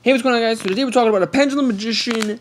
Hey, what's going on, guys? So today we're talking about a Pendulum Magician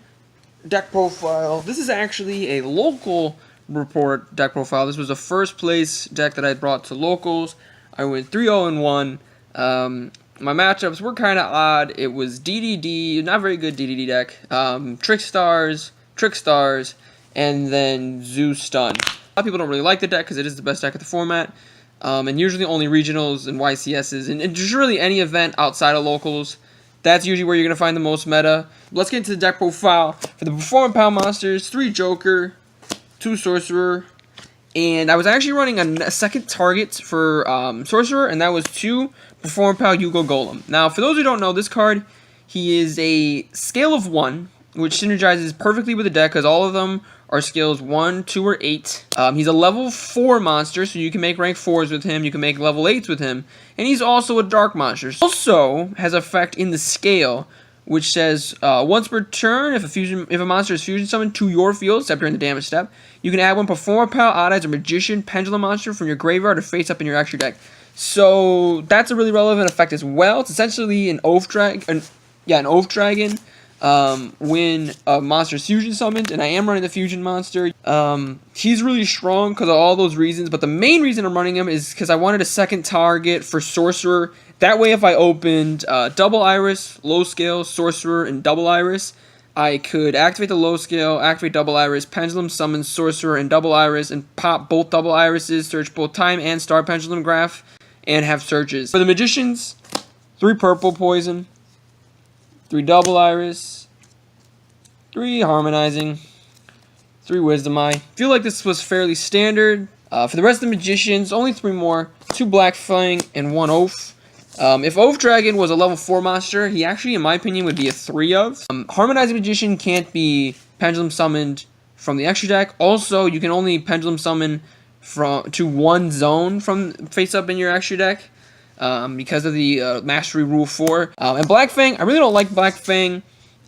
deck profile. This is actually a local report deck profile. This was a first place deck that I brought to locals. I went 3-0-1. My matchups were kind of odd. It was DDD, not very good DDD deck. Trick Stars, and then Zeus Stun. A lot of people don't really like the deck because it is the best deck of the format. And usually only regionals and YCSs and just really any event outside of locals. That's usually where you're going to find the most meta. Let's get into the deck profile. For the Performing Power monsters, 3 Joker, 2 Sorcerer, and I was actually running a second target for Sorcerer, and that was 2 Performing Power Yugo Golem. Now, for those who don't know, this card, he is a scale of 1, which synergizes perfectly with the deck because all of them are scales 1, 2, or 8. He's a level 4 monster, so you can make rank 4s with him, you can make level 8s with him, and he's also a dark monster. Also has effect in the scale, which says once per turn, if a monster is fusion summoned to your field, except during the damage step, you can add 1 Performer Power, Odd Eyes, or Magician Pendulum monster from your graveyard or face up in your extra deck. So that's a really relevant effect as well. It's essentially an Oath Dragon. An Oath Dragon. When a monster is fusion summoned, and I am running the fusion monster. He's really strong because of all those reasons, but the main reason I'm running him is because I wanted a second target for Sorcerer. That way, if I opened Double Iris, Low Scale, Sorcerer, and Double Iris, I could activate the Low Scale, activate Double Iris, Pendulum summon Sorcerer and Double Iris, and pop both Double Irises, search both Time and Star Pendulum Graph, and have searches. For the Magicians, 3 Purple Poison, 3 Double Iris, 3 Harmonizing, 3 Wisdom Eye. Feel like this was fairly standard. For the rest of the Magicians, only 3 more. 2 Black Fang and 1 Oath. If Oath Dragon was a level 4 monster, he actually, in my opinion, would be a 3 of. Harmonizing Magician can't be Pendulum summoned from the extra deck. Also, you can only Pendulum summon to 1 zone from face up in your extra deck. Because of the Mastery Rule 4. And Black Fang, I really don't like Black Fang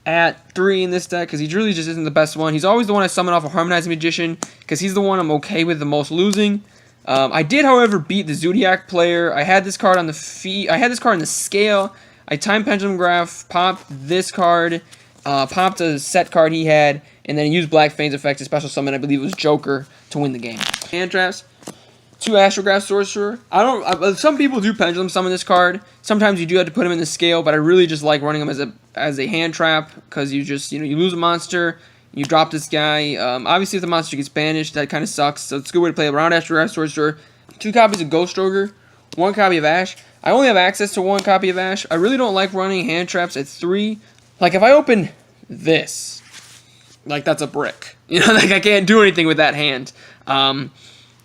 at 3 in this deck because he really just isn't the best one. He's always the one I summon off a Harmonizing Magician because he's the one I'm okay with the most losing. I did, however, beat the Zodiac player. I had this card on the I had this card in the scale. I Time Pendulum Graph, popped this card, popped a set card he had, and then used Black Fang's effect to special summon, I believe it was Joker, to win the game. Hand traps. 2 Astrograph Sorcerer. Some people do Pendulum summon this card. Sometimes you do have to put him in the scale, but I really just like running him as a hand trap because you just, you lose a monster, you drop this guy. Obviously, if the monster gets banished, that kind of sucks. So it's a good way to play around Astrograph Sorcerer. 2 copies of Ghost Ogre, 1 copy of Ash. I only have access to 1 copy of Ash. I really don't like running hand traps at 3. Like if I open this, like that's a brick. Like I can't do anything with that hand.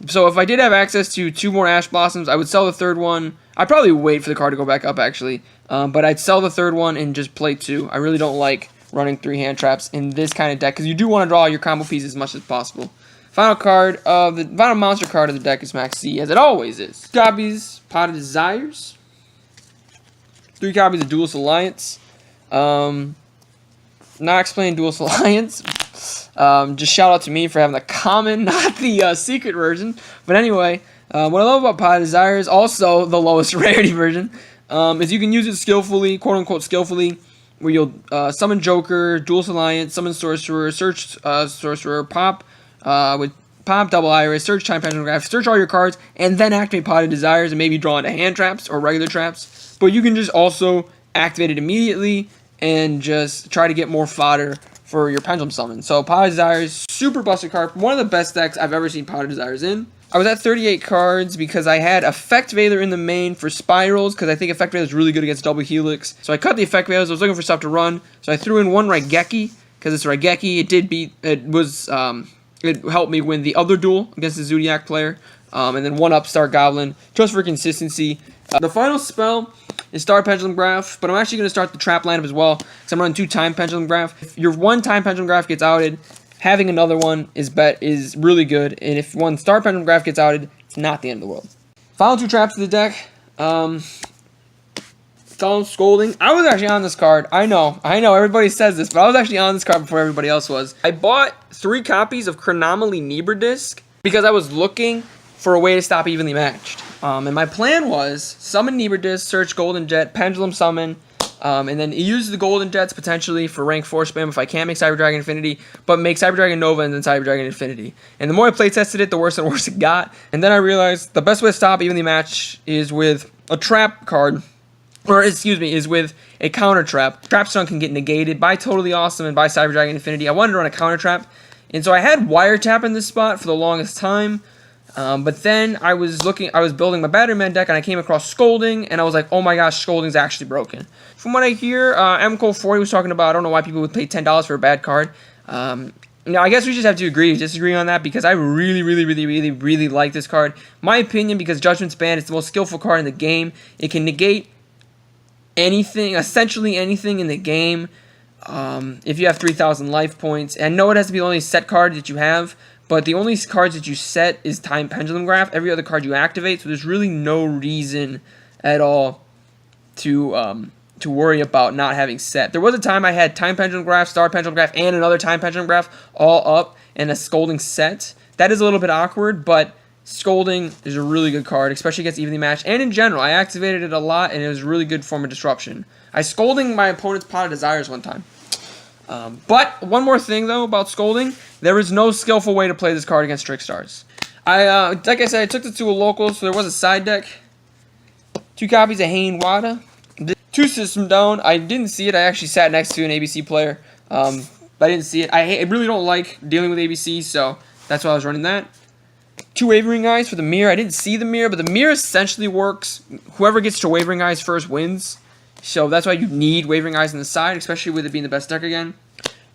So if I did have access to 2 more Ash Blossoms, I would sell the 3rd one. I'd probably wait for the card to go back up, actually. But I'd sell the 3rd one and just play 2. I really don't like running 3 hand traps in this kind of deck, because you do want to draw your combo piece as much as possible. Final monster card of the deck is Max C, as it always is. 2 copies, Pot of Desires. 3 copies of Duelist Alliance. Not explaining Duelist Alliance. Just shout out to me for having the common, not the secret version. But anyway, what I love about Pot of Desires, also the lowest rarity version, is you can use it skillfully, quote unquote skillfully, where you'll summon Joker, Duelist Alliance, summon Sorcerer, search Sorcerer, pop Double Iris, search Time Pendulum Graph, search all your cards, and then activate Pot of Desires and maybe draw into hand traps or regular traps. But you can just also activate it immediately and just try to get more fodder for your Pendulum summon. So Pot of Desires, super busted card. One of the best decks I've ever seen Pot of Desires in. I was at 38 cards because I had Effect Veiler in the main for Spirals, because I think Effect Veiler is really good against Double Helix. So I cut the Effect Veilers. I was looking for stuff to run. So I threw in 1 Raigeki, because it's Raigeki. It helped me win the other duel against the Zodiac player. And then 1 Upstart Goblin, just for consistency. The final spell is Star Pendulum Graph, but I'm actually going to start the trap lineup as well, because I'm running 2 Time Pendulum Graph. If your 1 Time Pendulum Graph gets outed, having another one is really good, and if 1 Star Pendulum Graph gets outed, it's not the end of the world. Final 2 traps of the deck. Scolding. I was actually on this card. I know, everybody says this, but I was actually on this card before everybody else was. I bought 3 copies of Chronomaly Nebra Disc because I was looking for a way to stop evenly matched. And my plan was summon Nebra Disc, search Golden Jet, Pendulum Summon, And then it uses the Golden Jets potentially for rank 4 spam if I can't make Cyber Dragon Infinity, but make Cyber Dragon Nova and then Cyber Dragon Infinity. And the more I play tested it, the worse and worse it got. And then I realized the best way to stop evenly match is with a trap card, or excuse me, is with a counter trap. Trap Stun can get negated by Totally Awesome and by Cyber Dragon Infinity. I wanted to run a counter trap, and so I had Wiretap in this spot for the longest time. But then I was building my Battery Man deck, and I came across Scolding, and I was like, oh my gosh, Scolding's actually broken. From what I hear, MCole40 was talking about, I don't know why people would pay $10 for a bad card. Now, I guess we just have to agree to disagree on that, because I really like this card. My opinion, because Judgment's Band is the most skillful card in the game. It can negate anything, essentially anything in the game, if you have 3,000 life points. And no, it has to be the only set card that you have, but the only cards that you set is Time Pendulum Graph. Every other card you activate, so there's really no reason at all to worry about not having set. There was a time I had Time Pendulum Graph, Star Pendulum Graph, and another Time Pendulum Graph all up and a Scolding set. That is a little bit awkward, but Scolding is a really good card, especially against evenly matched. And in general, I activated it a lot, and it was a really good form of disruption. I Scolding my opponent's Pot of Desires one time. But one more thing, though, about Scolding. There is no skillful way to play this card against Trickstar's. Like I said, I took it to a local, so there was a side deck. 2 copies of Hayne Wada. 2 System Down. I didn't see it. I actually sat next to an ABC player. But I didn't see it. I really don't like dealing with ABC, so that's why I was running that. 2 Wavering Eyes for the mirror. I didn't see the mirror, but the mirror essentially works. Whoever gets to Wavering Eyes first wins. So that's why you need Wavering Eyes on the side, especially with it being the best deck again.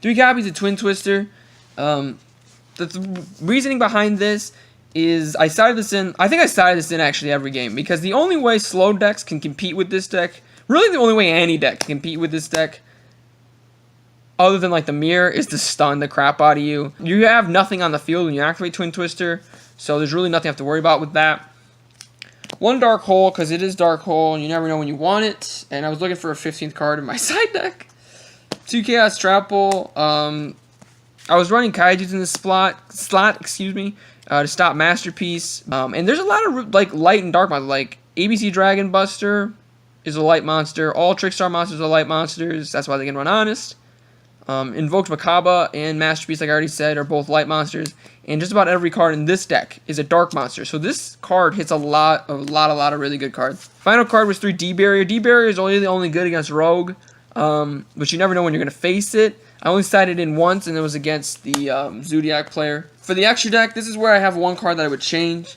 3 copies of Twin Twister. The reasoning behind this is I think I started this in actually every game, because the only way slow decks can compete with this deck, really the only way any deck can compete with this deck, other than like the mirror, is to stun the crap out of you. You have nothing on the field when you activate Twin Twister, so there's really nothing you have to worry about with that. 1 Dark Hole, because it is Dark Hole, and you never know when you want it. And I was looking for a 15th card in my side deck. 2 Chaos Trapple. I was running Kaijus in this slot, to stop Masterpiece. And there's a lot of like light and dark monsters. Like ABC Dragon Buster is a light monster. All Trickstar monsters are light monsters. That's why they can run Honest. Invoked Makaba and Masterpiece, like I already said, are both light monsters. And just about every card in this deck is a dark monster. So this card hits a lot of really good cards. Final card was 3 D-Barrier. D-Barrier is only good against Rogue, but you never know when you're going to face it. I only sided in once, and it was against the Zodiac player. For the extra deck, this is where I have 1 card that I would change.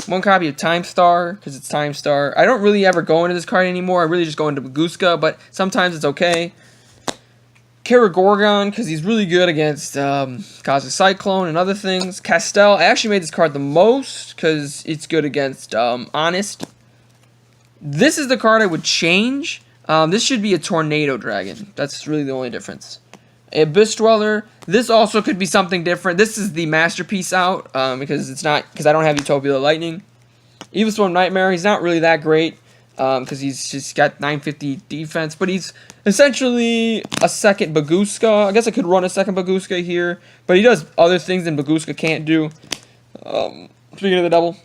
1 copy of Time Star, because it's Time Star. I don't really ever go into this card anymore. I really just go into Baguska, but sometimes it's okay. Karagorgon, because he's really good against Cosmic Cyclone and other things. Castel, I actually made this card the most, because it's good against Honest. This is the card I would change. This should be a Tornado Dragon. That's really the only difference. Abyss Dweller, this also could be something different. This is the Masterpiece out, because I don't have Utopia Lightning. Evil Storm Nightmare, he's not really that great, because he's just got 950 defense, but he's essentially a second Baguska. I guess I could run a second Baguska here, but he does other things than Baguska can't do. Speaking of the double,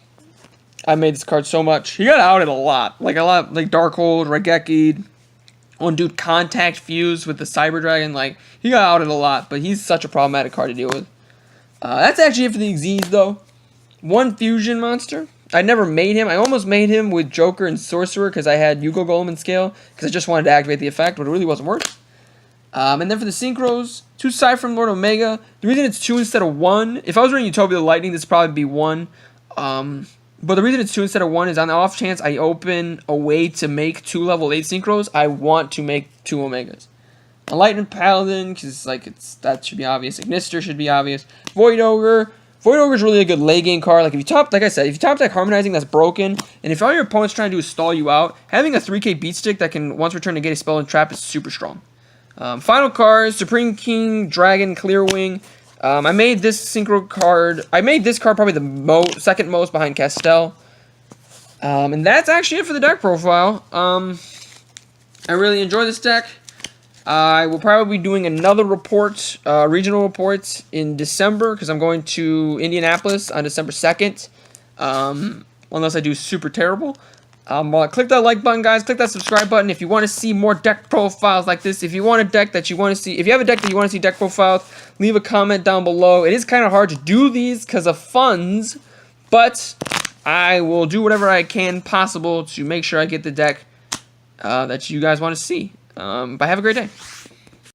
I made this card so much. He got outed a lot, like Darkhold, Raigeki. One dude Contact Fuse with the Cyber Dragon, like, he got outed a lot, but he's such a problematic card to deal with. That's actually it for the Xyz, though. 1 Fusion monster. I never made him. I almost made him with Joker and Sorcerer, because I had Yugo Golem and Scale, because I just wanted to activate the effect, but it really wasn't worth it. And then for the Synchros, 2 Cypher Lord Omega. The reason it's 2 instead of 1, if I was running Utopia Lightning, this would probably be 1. But the reason it's 2 instead of 1 is on the off chance I open a way to make 2 level 8 Synchros, I want to make 2 Omegas. Enlightened Paladin, because that should be obvious. Ignister should be obvious. Void Ogre. Void Ogre is really a good late game card. Like I said, if you top deck Harmonizing, that's broken. And if all your opponent's trying to do is stall you out, having a 3k beat stick that can once return to get a spell and trap is super strong. Final card, Supreme King, Dragon, Clearwing. I made this Synchro card. I made this card probably the second most behind Castel. And that's actually it for the deck profile. I really enjoy this deck. I will probably be doing another report, regional reports in December, because I'm going to Indianapolis on December 2nd. Unless I do super terrible. Click that like button, guys. Click that subscribe button if you want to see more deck profiles like this. If you want a deck that you want to see, if you have a deck that you want to see deck profiles, leave a comment down below. It is kind of hard to do these because of funds, but I will do whatever I can possible to make sure I get the deck that you guys want to see. But have a great day.